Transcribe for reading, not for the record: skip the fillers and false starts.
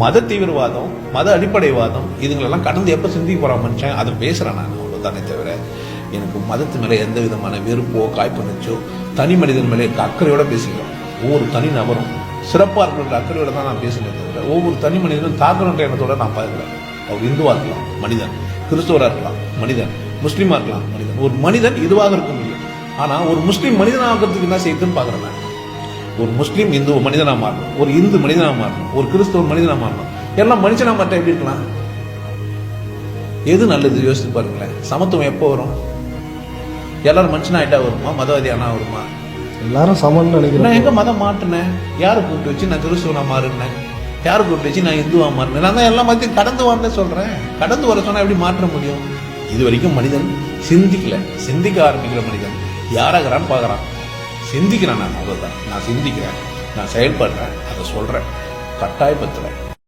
மத தீவிரவாதம், மத அடிப்படைவாதம் இதுங்களெல்லாம் கடந்து எப்போ சிந்திக்க போகிற மனுஷன் அதை பேசுகிறேன் நான், அவ்வளோதானே தவிர எனக்கு மதத்து மேலே எந்த விதமான வெறுப்போ காய்ப்புணர்ச்சோ தனி மனிதன் மேலே இருக்க அக்கறையோட பேசுகிறோம். ஒவ்வொரு தனி நபரும் சிறப்பாக இருக்கிற அக்கறையோட தான் நான் பேசுகிறேன் தவிர ஒவ்வொரு தனி மனிதனும் தாக்கணுன்ற எண்ணத்தோட நான் பார்க்கிறேன். அவர் இந்துவாக இருக்கலாம் மனிதன், கிறிஸ்தவராக இருக்கலாம் மனிதன், முஸ்லீமாக இருக்கலாம் மனிதன். ஒரு மனிதன் இதுவாக இருக்க முடியும். ஆனால் ஒரு முஸ்லீம் மனிதனாகிறதுக்கு என்ன செய்யுதுன்னு பார்க்குறேன் நான். ஒரு முஸ்லீம் இந்து மனிதனாக மாறணும், ஒரு இந்து மனிதனாக மாறணும், ஒரு கிறிஸ்தவ மனிதனாக மாறணும். எல்லாம் மனுஷனா மட்டும் எப்படி இருக்கலாம்? எது நல்லது யோசித்து பாருங்களேன். சமத்துவம் எப்போ வரும்? எல்லாரும் மனுஷனாயிட்டா வருமா? மதவாதி ஆனா வருமா? எல்லாரும் சமம்னு நினைக்கிறேன். நான் எங்க மதம் மாட்டினேன்? யாரை கூப்பிட்டு வச்சு நான் கிறிஸ்துவனா மாறினேன்? யாரை கூப்பிட்டு வச்சு நான் இந்துவா மாறினேன்? நான் தான் எல்லா மதத்தையும் கடந்து வரல சொல்றேன். கடந்து வர சொன்னா எப்படி மாற்ற முடியும்? இது வரைக்கும் மனிதன் சிந்திக்கல. சிந்திக்க ஆரம்பிக்கிற மனிதன் யாராகிறான்னு பாக்குறான். சிந்திக்கிறேன் நான், அவ்வளவுதான். நான் சிந்திக்கிறேன், நான் செயல்படுறேன், அதை சொல்றேன், கட்டாயப்படுத்துறேன்.